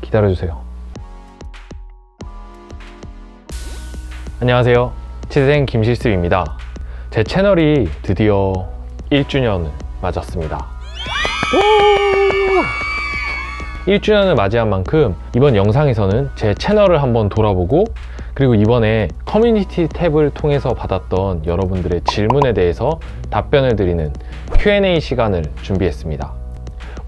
기다려주세요. 안녕하세요, 치대생 김실습입니다. 제 채널이 드디어 1주년을 맞았습니다. 1주년을 맞이한 만큼 이번 영상에서는 제 채널을 한번 돌아보고, 그리고 이번에 커뮤니티 탭을 통해서 받았던 여러분들의 질문에 대해서 답변을 드리는 Q&A 시간을 준비했습니다.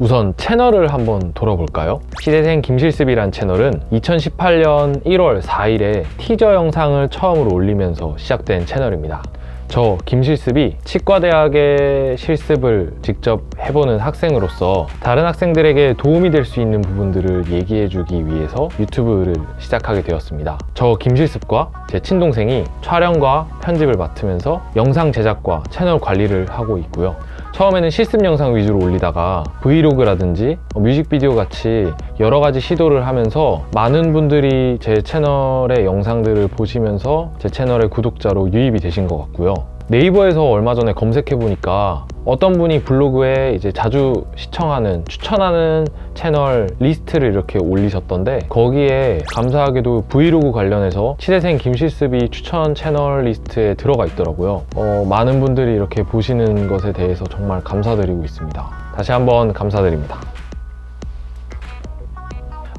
우선 채널을 한번 돌아볼까요? 치대생 김실습이란 채널은 2018년 1월 4일에 티저 영상을 처음으로 올리면서 시작된 채널입니다. 저 김실습이 치과대학의 실습을 직접 해보는 학생으로서 다른 학생들에게 도움이 될 수 있는 부분들을 얘기해주기 위해서 유튜브를 시작하게 되었습니다. 저 김실습과 제 친동생이 촬영과 편집을 맡으면서 영상 제작과 채널 관리를 하고 있고요. 처음에는 실습 영상 위주로 올리다가 브이로그라든지 뮤직비디오 같이 여러 가지 시도를 하면서 많은 분들이 제 채널의 영상들을 보시면서 제 채널의 구독자로 유입이 되신 것 같고요. 네이버에서 얼마 전에 검색해보니까 어떤 분이 블로그에 이제 자주 시청하는, 추천하는 채널 리스트를 이렇게 올리셨던데, 거기에 감사하게도 브이로그 관련해서 치대생 김실습이 추천 채널 리스트에 들어가 있더라고요. 많은 분들이 이렇게 보시는 것에 대해서 정말 감사드리고 있습니다. 다시 한번 감사드립니다.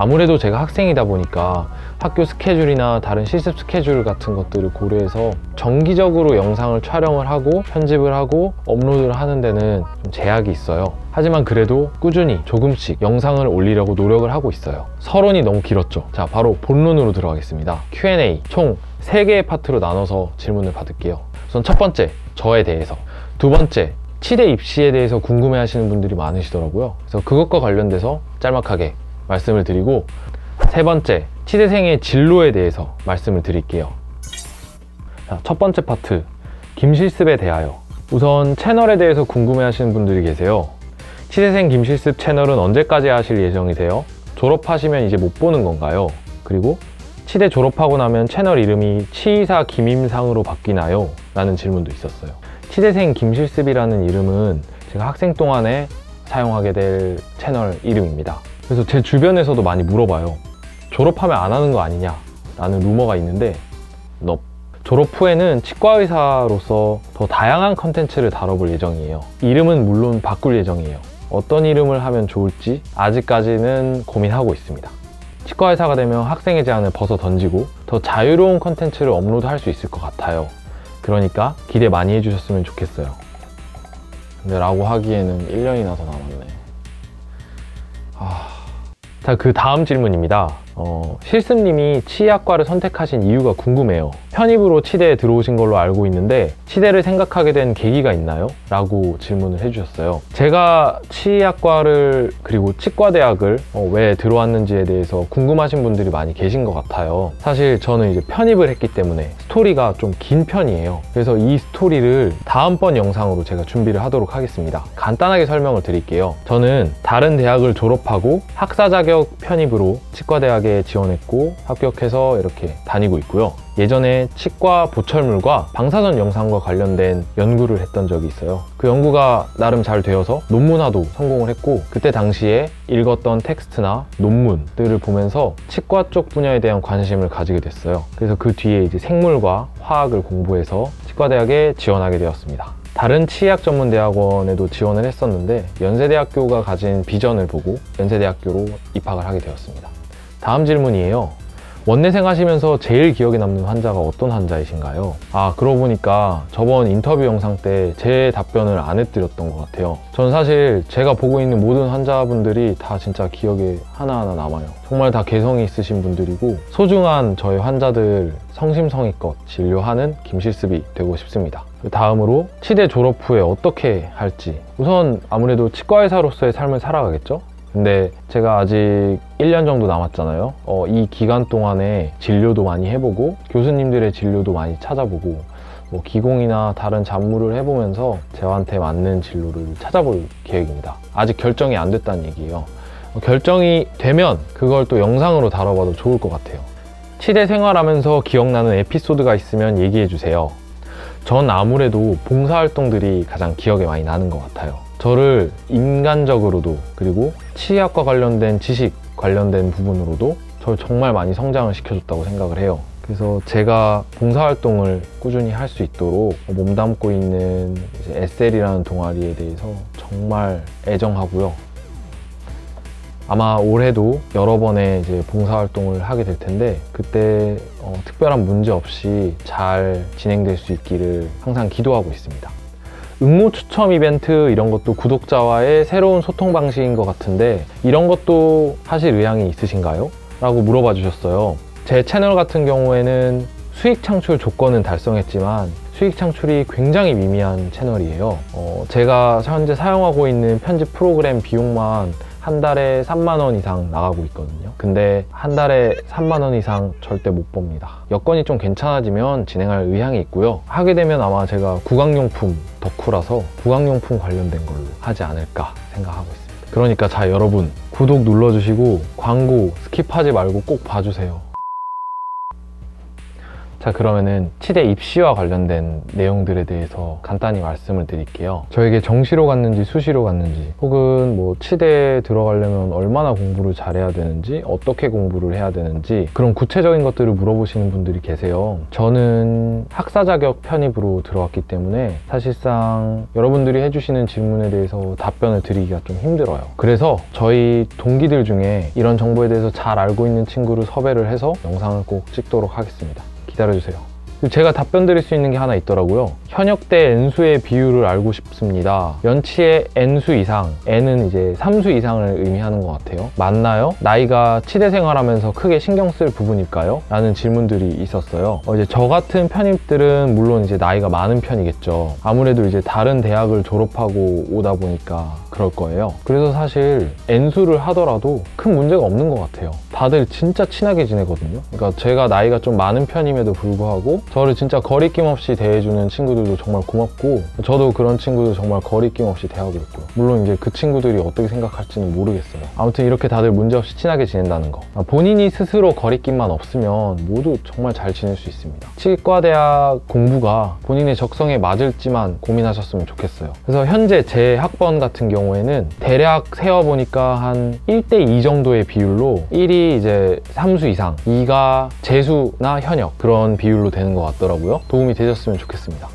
아무래도 제가 학생이다 보니까 학교 스케줄이나 다른 실습 스케줄 같은 것들을 고려해서 정기적으로 영상을 촬영을 하고 편집을 하고 업로드를 하는 데는 좀 제약이 있어요. 하지만 그래도 꾸준히 조금씩 영상을 올리려고 노력을 하고 있어요. 서론이 너무 길었죠? 자, 바로 본론으로 들어가겠습니다. Q&A 총 3개의 파트로 나눠서 질문을 받을게요. 우선 첫 번째, 저에 대해서. 두 번째, 치대 입시에 대해서 궁금해 하시는 분들이 많으시더라고요. 그래서 그것과 관련돼서 짤막하게 말씀을 드리고, 세 번째, 치대생의 진로에 대해서 말씀을 드릴게요. 자, 첫 번째 파트, 김실습에 대하여. 우선 채널에 대해서 궁금해 하시는 분들이 계세요. 치대생 김실습 채널은 언제까지 하실 예정이세요? 졸업하시면 이제 못 보는 건가요? 그리고 치대 졸업하고 나면 채널 이름이 치이사 김임상으로 바뀌나요? 라는 질문도 있었어요. 치대생 김실습이라는 이름은 제가 학생 동안에 사용하게 될 채널 이름입니다. 그래서 제 주변에서도 많이 물어봐요. 졸업하면 안 하는 거 아니냐 라는 루머가 있는데, 졸업 후에는 치과의사로서 더 다양한 컨텐츠를 다뤄볼 예정이에요. 이름은 물론 바꿀 예정이에요. 어떤 이름을 하면 좋을지 아직까지는 고민하고 있습니다. 치과의사가 되면 학생의 제한을 벗어 던지고 더 자유로운 컨텐츠를 업로드할 수 있을 것 같아요. 그러니까 기대 많이 해주셨으면 좋겠어요. 근데 라고 하기에는 1년이나 더 남았네. 자, 그 다음 질문입니다. 실습님이 치의학과를 선택하신 이유가 궁금해요. 편입으로 치대에 들어오신 걸로 알고 있는데 치대를 생각하게 된 계기가 있나요? 라고 질문을 해주셨어요. 제가 치의학과를, 그리고 치과대학을 왜 들어왔는지에 대해서 궁금하신 분들이 많이 계신 것 같아요. 사실 저는 이제 편입을 했기 때문에 스토리가 좀 긴 편이에요. 그래서 이 스토리를 다음번 영상으로 제가 준비를 하도록 하겠습니다. 간단하게 설명을 드릴게요. 저는 다른 대학을 졸업하고 학사 자격 편입으로 치과대학에 지원했고 합격해서 이렇게 다니고 있고요. 예전에 치과 보철물과 방사선 영상과 관련된 연구를 했던 적이 있어요. 그 연구가 나름 잘 되어서 논문화도 성공을 했고, 그때 당시에 읽었던 텍스트나 논문들을 보면서 치과 쪽 분야에 대한 관심을 가지게 됐어요. 그래서 그 뒤에 이제 생물과 화학을 공부해서 치과대학에 지원하게 되었습니다. 다른 치의학 전문 대학원에도 지원을 했었는데 연세대학교가 가진 비전을 보고 연세대학교로 입학을 하게 되었습니다. 다음 질문이에요. 원내생 하시면서 제일 기억에 남는 환자가 어떤 환자이신가요? 그러고 보니까 저번 인터뷰 영상 때 제 답변을 안 해드렸던 것 같아요. 저는 사실 제가 보고 있는 모든 환자분들이 다 진짜 기억에 하나하나 남아요. 정말 다 개성이 있으신 분들이고 소중한 저의 환자들 성심성의껏 진료하는 김실습이 되고 싶습니다. 다음으로 치대 졸업 후에 어떻게 할지. 우선 아무래도 치과의사로서의 삶을 살아가겠죠? 근데 제가 아직 1년 정도 남았잖아요. 이 기간 동안에 진료도 많이 해보고 교수님들의 진료도 많이 찾아보고 기공이나 다른 잡무를 해보면서 저한테 맞는 진로를 찾아볼 계획입니다. 아직 결정이 안 됐다는 얘기예요. 결정이 되면 그걸 또 영상으로 다뤄봐도 좋을 것 같아요. 치대 생활하면서 기억나는 에피소드가 있으면 얘기해주세요. 전 아무래도 봉사활동들이 가장 기억에 많이 나는 것 같아요. 저를 인간적으로도, 그리고 치의학과 관련된 지식, 관련된 부분으로도 저를 정말 많이 성장을 시켜줬다고 생각을 해요. 그래서 제가 봉사활동을 꾸준히 할 수 있도록 몸담고 있는 SL이라는 동아리에 대해서 정말 애정하고요. 아마 올해도 여러 번의 이제 봉사활동을 하게 될 텐데 그때 특별한 문제 없이 잘 진행될 수 있기를 항상 기도하고 있습니다. 응모 추첨 이벤트 이런 것도 구독자와의 새로운 소통 방식인 것 같은데 이런 것도 하실 의향이 있으신가요? 라고 물어봐 주셨어요. 제 채널 같은 경우에는 수익 창출 조건은 달성했지만 수익 창출이 굉장히 미미한 채널이에요. 제가 현재 사용하고 있는 편집 프로그램 비용만 한 달에 3만 원 이상 나가고 있거든요. 근데 한 달에 3만 원 이상 절대 못 법니다. 여건이 좀 괜찮아지면 진행할 의향이 있고요. 하게 되면 아마 제가 구강용품 덕후라서 구강용품 관련된 걸로 하지 않을까 생각하고 있습니다. 그러니까 자, 여러분 구독 눌러주시고 광고 스킵하지 말고 꼭 봐주세요. 자, 그러면은 치대 입시와 관련된 내용들에 대해서 간단히 말씀을 드릴게요. 저에게 정시로 갔는지 수시로 갔는지 혹은 뭐 치대에 들어가려면 얼마나 공부를 잘해야 되는지 어떻게 공부를 해야 되는지 그런 구체적인 것들을 물어보시는 분들이 계세요. 저는 학사 자격 편입으로 들어왔기 때문에 사실상 여러분들이 해주시는 질문에 대해서 답변을 드리기가 좀 힘들어요. 그래서 저희 동기들 중에 이런 정보에 대해서 잘 알고 있는 친구를 섭외를 해서 영상을 꼭 찍도록 하겠습니다. 기다려주세요. 제가 답변 드릴 수 있는 게 하나 있더라고요. 현역대 N수의 비율을 알고 싶습니다. 연치의 N수 이상, N은 이제 3수 이상을 의미하는 것 같아요. 맞나요? 나이가 치대 생활하면서 크게 신경 쓸 부분일까요? 라는 질문들이 있었어요. 이제 저 같은 편입들은 물론 이제 나이가 많은 편이겠죠. 아무래도 이제 다른 대학을 졸업하고 오다 보니까 그럴 거예요. 그래서 사실 N수를 하더라도 큰 문제가 없는 것 같아요. 다들 진짜 친하게 지내거든요. 그러니까 제가 나이가 좀 많은 편임에도 불구하고 저를 진짜 거리낌 없이 대해주는 친구들도 정말 고맙고 저도 그런 친구들 정말 거리낌 없이 대하고 있고요. 물론 이제 그 친구들이 어떻게 생각할지는 모르겠어요. 아무튼 이렇게 다들 문제없이 친하게 지낸다는 거. 본인이 스스로 거리낌만 없으면 모두 정말 잘 지낼 수 있습니다. 치과대학 공부가 본인의 적성에 맞을지만 고민하셨으면 좋겠어요. 그래서 현재 제 학번 같은 경우에는 대략 세어보니까 한 1대2 정도의 비율로 1이 이제 3수 이상, 2가 재수나 현역 그런 비율로 되는 것 같더라고요. 도움이 되셨으면 좋겠습니다.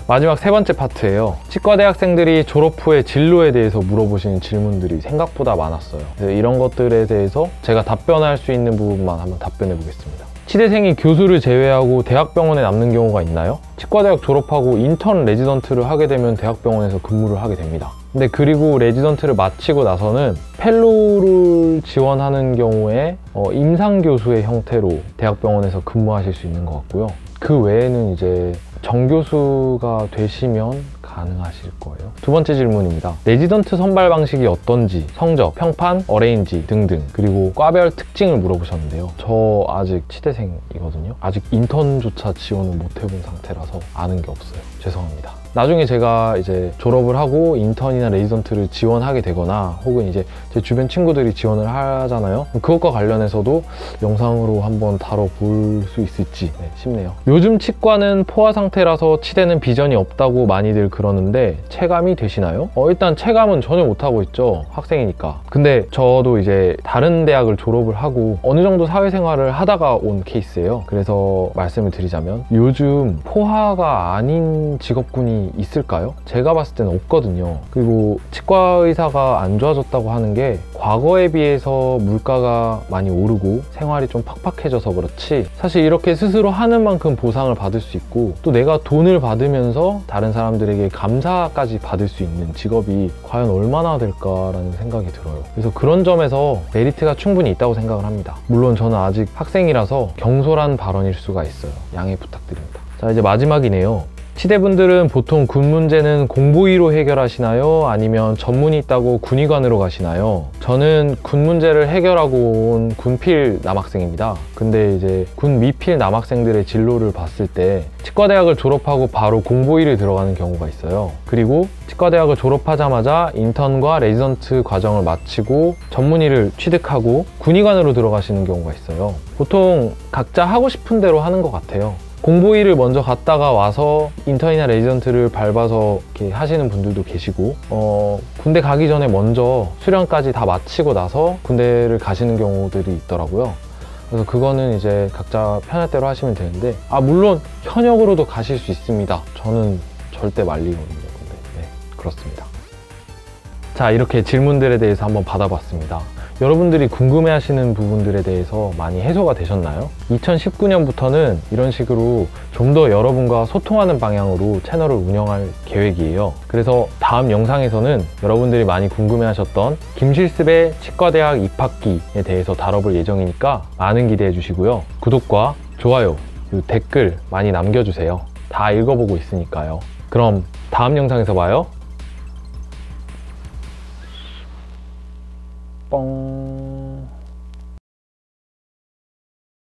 마지막 세 번째 파트예요. 치과대학생들이 졸업 후에 진로에 대해서 물어보시는 질문들이 생각보다 많았어요. 그래서 이런 것들에 대해서 제가 답변할 수 있는 부분만 한번 답변해 보겠습니다. 치대생이 교수를 제외하고 대학병원에 남는 경우가 있나요? 치과대학 졸업하고 인턴 레지던트를 하게 되면 대학병원에서 근무를 하게 됩니다. 근데 그리고 레지던트를 마치고 나서는 펠로우를 지원하는 경우에 임상교수의 형태로 대학병원에서 근무하실 수 있는 것 같고요. 그 외에는 이제 정교수가 되시면 가능하실 거예요. 두 번째 질문입니다. 레지던트 선발 방식이 어떤지, 성적, 평판, 어레인지 등등 그리고 과별 특징을 물어보셨는데요. 저 아직 치대생이거든요. 아직 인턴조차 지원을 못 해본 상태라서 아는 게 없어요. 죄송합니다. 나중에 제가 이제 졸업을 하고 인턴이나 레지던트를 지원하게 되거나 혹은 이제 제 주변 친구들이 지원을 하잖아요. 그것과 관련해서도 영상으로 한번 다뤄볼 수 있을지 싶네요. 요즘 치과는 포화 상태라서 치대는 비전이 없다고 많이들 그러는데 체감이 되시나요? 일단 체감은 전혀 못하고 있죠. 학생이니까. 근데 저도 이제 다른 대학을 졸업을 하고 어느 정도 사회생활을 하다가 온 케이스예요. 그래서 말씀을 드리자면 요즘 포화가 아닌 직업군이 있을까요? 제가 봤을 때는 없거든요. 그리고 치과 의사가 안 좋아졌다고 하는 게 과거에 비해서 물가가 많이 오르고 생활이 좀 팍팍해져서 그렇지 사실 이렇게 스스로 하는 만큼 보상을 받을 수 있고 또 내가 돈을 받으면서 다른 사람들에게 감사까지 받을 수 있는 직업이 과연 얼마나 될까라는 생각이 들어요. 그래서 그런 점에서 메리트가 충분히 있다고 생각을 합니다. 물론 저는 아직 학생이라서 경솔한 발언일 수가 있어요. 양해 부탁드립니다. 자, 이제 마지막이네요. 치대분들은 보통 군 문제는 공보위로 해결하시나요? 아니면 전문이 있다고 군의관으로 가시나요? 저는 군 문제를 해결하고 온 군필 남학생입니다. 근데 이제 군 미필 남학생들의 진로를 봤을 때 치과대학을 졸업하고 바로 공보위를 들어가는 경우가 있어요. 그리고 치과대학을 졸업하자마자 인턴과 레지던트 과정을 마치고 전문의를 취득하고 군의관으로 들어가시는 경우가 있어요. 보통 각자 하고 싶은 대로 하는 것 같아요. 공보위를 먼저 갔다가 와서 인턴이나 레지던트를 밟아서 이렇게 하시는 분들도 계시고, 군대 가기 전에 먼저 수련까지 다 마치고 나서 군대를 가시는 경우들이 있더라고요. 그래서 그거는 이제 각자 편할 대로 하시면 되는데, 물론 현역으로도 가실 수 있습니다. 저는 절대 말리거든요. 근데 네, 그렇습니다. 자, 이렇게 질문들에 대해서 한번 받아봤습니다. 여러분들이 궁금해하시는 부분들에 대해서 많이 해소가 되셨나요? 2019년부터는 이런 식으로 좀 더 여러분과 소통하는 방향으로 채널을 운영할 계획이에요. 그래서 다음 영상에서는 여러분들이 많이 궁금해하셨던 김실습의 치과대학 입학기에 대해서 다뤄볼 예정이니까 많은 기대해 주시고요. 구독과 좋아요, 그리고 댓글 많이 남겨주세요. 다 읽어보고 있으니까요. 그럼 다음 영상에서 봐요. 뻥.